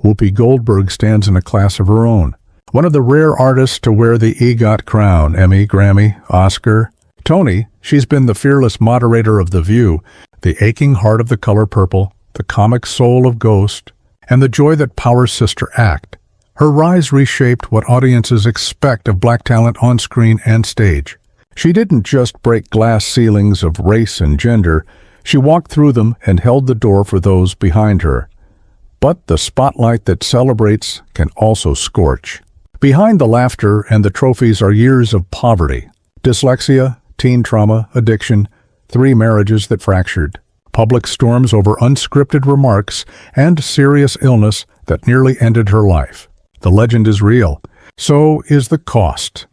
Whoopi Goldberg stands in a class of her own. One of the rare artists to wear the EGOT crown, Emmy, Grammy, Oscar, Tony. She's been the fearless moderator of The View, the aching heart of The Color Purple, the comic soul of Ghost, and the joy that powers Sister Act. Her rise reshaped what audiences expect of black talent on screen and stage. She didn't just break glass ceilings of race and gender, she walked through them and held the door for those behind her. But the spotlight that celebrates can also scorch. Behind the laughter and the trophies are years of poverty, dyslexia, teen trauma, addiction, 3 marriages that fractured, public storms over unscripted remarks, and serious illness that nearly ended her life. The legend is real. So is the cost.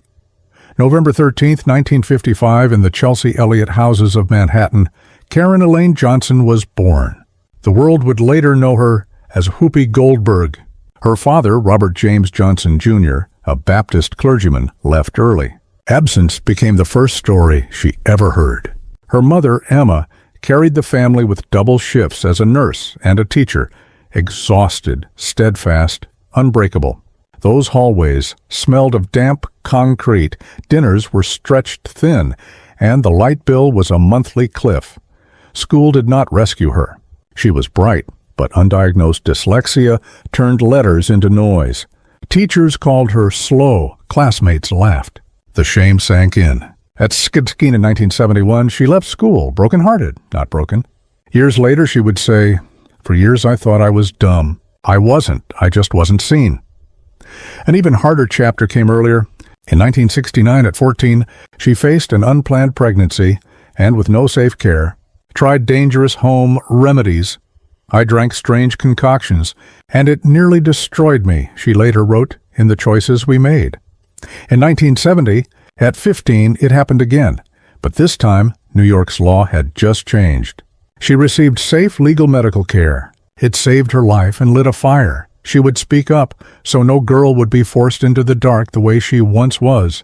November 13, 1955, in the Chelsea Elliott houses of Manhattan, Karen Elaine Johnson was born. The world would later know her as Whoopi Goldberg. Her father, Robert James Johnson, Jr., a Baptist clergyman, left early. Absence became the first story she ever heard. Her mother, Emma, carried the family with double shifts as a nurse and a teacher, exhausted, steadfast, unbreakable. Those hallways smelled of damp concrete, dinners were stretched thin, and the light bill was a monthly cliff. School did not rescue her. She was bright, but undiagnosed dyslexia turned letters into noise. Teachers called her slow. Classmates laughed. The shame sank in. At Skidskeen in 1971, she left school, broken-hearted, not broken. Years later, she would say, "For years I thought I was dumb. I wasn't. I just wasn't seen." An even harder chapter came earlier. In 1969, at 14, she faced an unplanned pregnancy and, with no safe care, tried dangerous home remedies. "I drank strange concoctions, and it nearly destroyed me," she later wrote, in The Choices We Made. In 1970, at 15, it happened again, but this time, New York's law had just changed. She received safe legal medical care. It saved her life and lit a fire. She would speak up, so no girl would be forced into the dark the way she once was.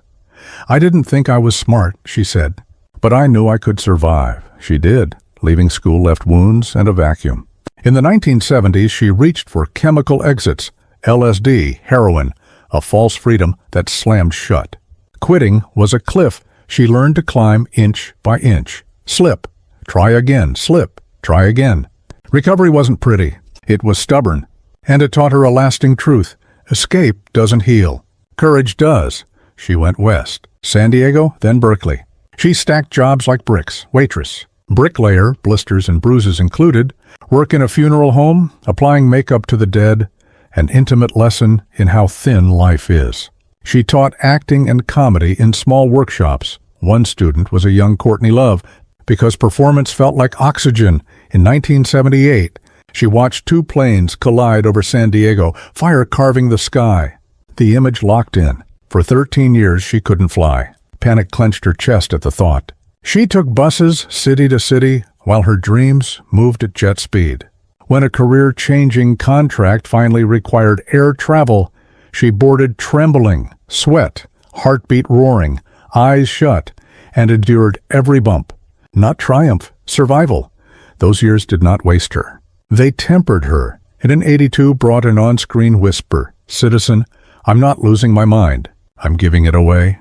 "I didn't think I was smart," she said, "but I knew I could survive." She did. Leaving school left wounds and a vacuum. In the 1970s, she reached for chemical exits, LSD, heroin, a false freedom that slammed shut. Quitting was a cliff she learned to climb inch by inch. Slip, try again, slip, try again. Recovery wasn't pretty. It was stubborn, and it taught her a lasting truth. Escape doesn't heal. Courage does. She went west. San Diego, then Berkeley. She stacked jobs like bricks, waitress, bricklayer, blisters and bruises included, work in a funeral home, applying makeup to the dead, an intimate lesson in how thin life is. She taught acting and comedy in small workshops. One student was a young Courtney Love. Because performance felt like oxygen, in 1978, she watched 2 planes collide over San Diego, fire carving the sky. The image locked in. For 13 years, she couldn't fly. Panic clenched her chest at the thought. She took buses city to city while her dreams moved at jet speed. When a career-changing contract finally required air travel, she boarded trembling, sweat, heartbeat roaring, eyes shut, and endured every bump. Not triumph, survival. Those years did not waste her. They tempered her, and in 82 brought an on-screen whisper, "Citizen, I'm not losing my mind. I'm giving it away."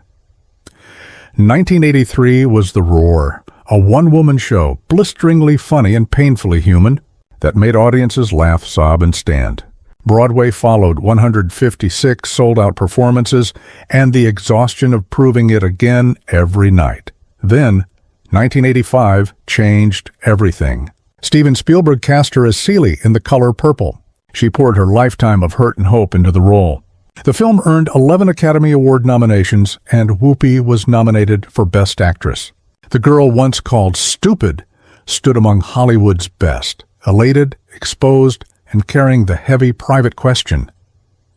1983 was The Roar, a one-woman show, blisteringly funny and painfully human, that made audiences laugh, sob, and stand. Broadway followed 156 sold-out performances and the exhaustion of proving it again every night. Then, 1985 changed everything. Steven Spielberg cast her as Celie in The Color Purple. She poured her lifetime of hurt and hope into the role. The film earned 11 Academy Award nominations, and Whoopi was nominated for Best Actress. The girl once called stupid stood among Hollywood's best, elated, exposed, and carrying the heavy private question,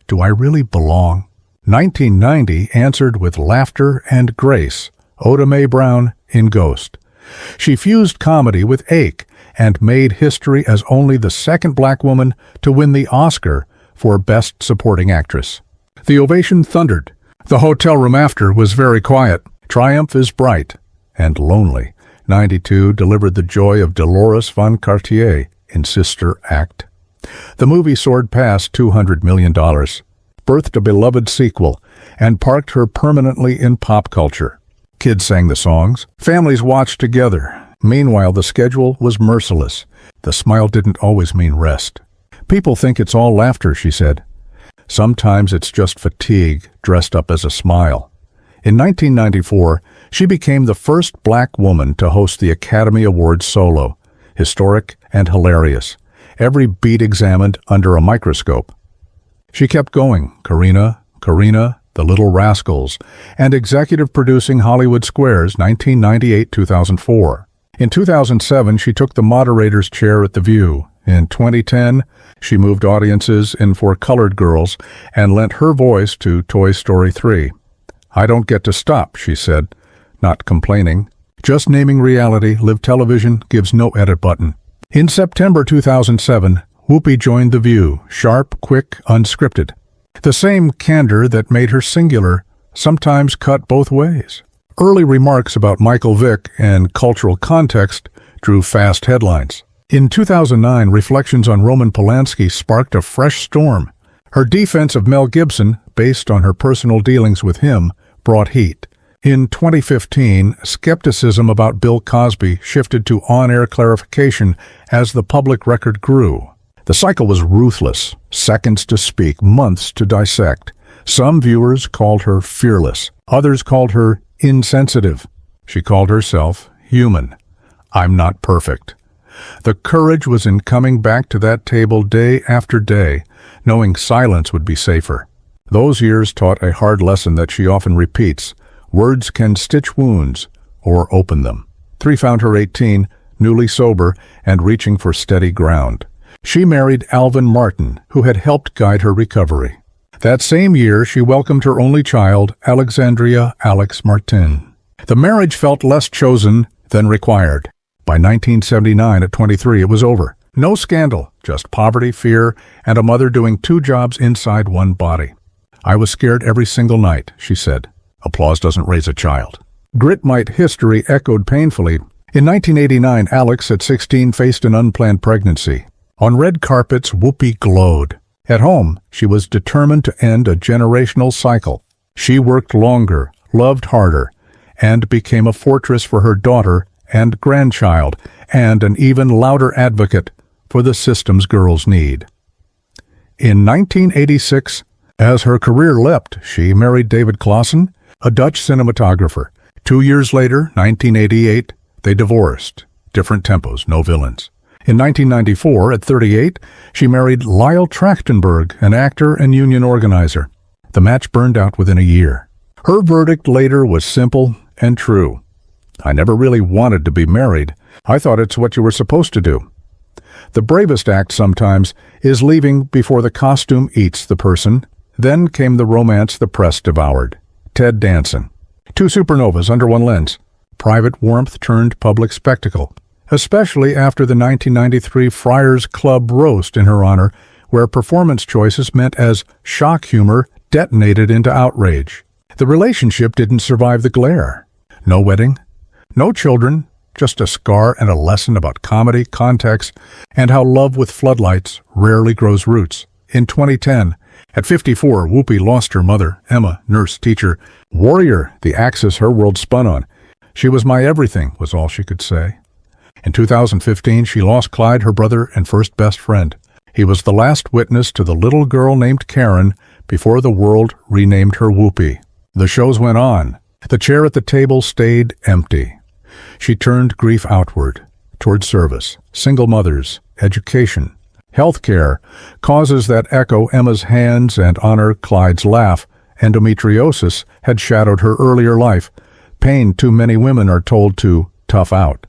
"Do I really belong?" 1990 answered with laughter and grace, Oda Mae Brown in Ghost. She fused comedy with ache and made history as only the second black woman to win the Oscar for Best Supporting Actress. The ovation thundered. The hotel room after was very quiet. Triumph is bright and lonely. 92 delivered the joy of Dolores Von Cartier in Sister Act. The movie soared past $200 million, birthed a beloved sequel, and parked her permanently in pop culture. Kids sang the songs. Families watched together. Meanwhile, the schedule was merciless. The smile didn't always mean rest. People think it's all laughter, she said. Sometimes it's just fatigue dressed up as a smile. In 1994, she became the first black woman to host the Academy Awards solo. Historic and hilarious. Every beat examined under a microscope. She kept going. Karina, The Little Rascals, and executive producing Hollywood Squares, 1998-2004. In 2007, she took the moderator's chair at The View. In 2010, she moved audiences in For Colored Girls and lent her voice to Toy Story 3. "I don't get to stop," she said, not complaining. "Just naming reality, live television gives no edit button." In September 2007, Whoopi joined The View, sharp, quick, unscripted. The same candor that made her singular sometimes cut both ways. Early remarks about Michael Vick and cultural context drew fast headlines. In 2009, reflections on Roman Polanski sparked a fresh storm. Her defense of Mel Gibson, based on her personal dealings with him, brought heat. In 2015, skepticism about Bill Cosby shifted to on-air clarification as the public record grew. The cycle was ruthless. Seconds to speak, months to dissect. Some viewers called her fearless. Others called her insensitive. She called herself human. "I'm not perfect." The courage was in coming back to that table day after day, knowing silence would be safer. Those years taught a hard lesson that she often repeats. Words can stitch wounds or open them. 3 found her 18, newly sober, and reaching for steady ground. She married Alvin Martin, who had helped guide her recovery. That same year, she welcomed her only child, Alexandria Alex Martin. The marriage felt less chosen than required. By 1979, at 23, it was over. No scandal, just poverty, fear, and a mother doing 2 jobs inside one body. "I was scared every single night," she said. Applause doesn't raise a child. Grit-mite history echoed painfully. In 1989, Alex, at 16, faced an unplanned pregnancy. On red carpets, Whoopi glowed. At home, she was determined to end a generational cycle. She worked longer, loved harder, and became a fortress for her daughter and grandchild, and an even louder advocate for the systems girls need. In 1986, as her career leapt, she married David Clausen, a Dutch cinematographer. 2 years later, 1988, they divorced. Different tempos, no villains. In 1994, at 38, she married Lyle Trachtenberg, an actor and union organizer. The match burned out within a year. Her verdict later was simple and true. "I never really wanted to be married. I thought it's what you were supposed to do." The bravest act sometimes is leaving before the costume eats the person. Then came the romance the press devoured. Ted Danson. 2 supernovas under one lens. Private warmth turned public spectacle. Especially after the 1993 Friars Club roast in her honor, where performance choices meant as shock humor detonated into outrage. The relationship didn't survive the glare. No wedding, no children, just a scar and a lesson about comedy, context, and how love with floodlights rarely grows roots. In 2010, at 54, Whoopi lost her mother, Emma, nurse, teacher, warrior, the axis her world spun on. "She was my everything," was all she could say. In 2015, she lost Clyde, her brother and first best friend. He was the last witness to the little girl named Karen before the world renamed her Whoopi. The shows went on. The chair at the table stayed empty. She turned grief outward, toward service, single mothers, education, healthcare, causes that echo Emma's hands and honor Clyde's laugh. Endometriosis had shadowed her earlier life. Pain too many women are told to tough out.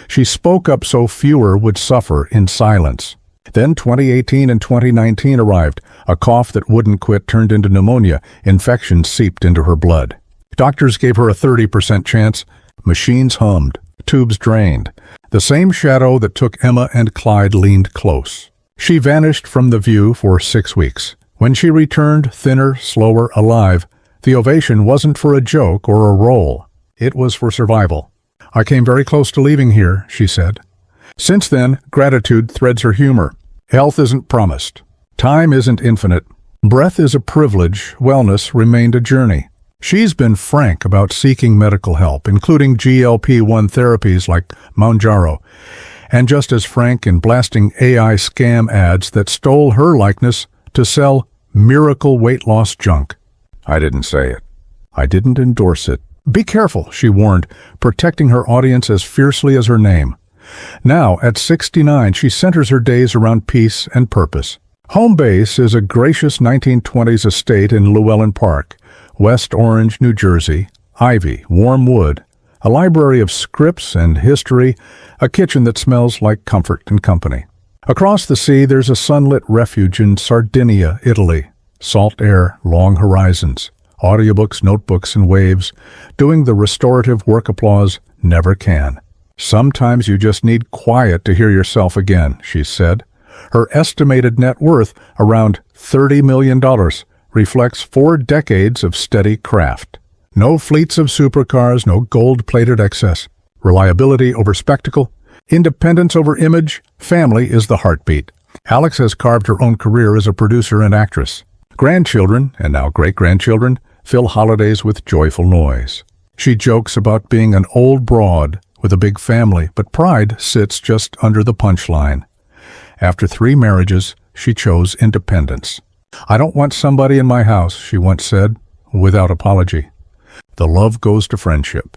She spoke up so fewer would suffer in silence. Then 2018 and 2019 arrived. A cough that wouldn't quit turned into pneumonia. Infection seeped into her blood. Doctors gave her a 30% chance. Machines hummed. Tubes drained. The same shadow that took Emma and Clyde leaned close. She vanished from the view for 6 weeks. When she returned, thinner, slower, alive, the ovation wasn't for a joke or a role. It was for survival. "I came very close to leaving here," she said. Since then, gratitude threads her humor. Health isn't promised. Time isn't infinite. Breath is a privilege. Wellness remained a journey. She's been frank about seeking medical help, including GLP-1 therapies like Mounjaro, and just as frank in blasting AI scam ads that stole her likeness to sell miracle weight loss junk. I didn't say it. I didn't endorse it. Be careful, she warned, protecting her audience as fiercely as her name. Now, at 69, she centers her days around peace and purpose. Home base is a gracious 1920s estate in Llewellyn Park, West Orange, New Jersey. Ivy, warm wood, a library of scripts and history, a kitchen that smells like comfort and company. Across the sea, there's a sunlit refuge in Sardinia, Italy. Salt air, long horizons, audiobooks, notebooks, and waves, doing the restorative work applause never can. Sometimes you just need quiet to hear yourself again, she said. Her estimated net worth, around $30 million, reflects 4 decades of steady craft. No fleets of supercars, no gold-plated excess. Reliability over spectacle, independence over image, family is the heartbeat. Alex has carved her own career as a producer and actress. Grandchildren, and now great-grandchildren, fill holidays with joyful noise. She jokes about being an old broad with a big family, but pride sits just under the punchline. After 3 marriages, she chose independence. I don't want somebody in my house, she once said, without apology. The love goes to friendship.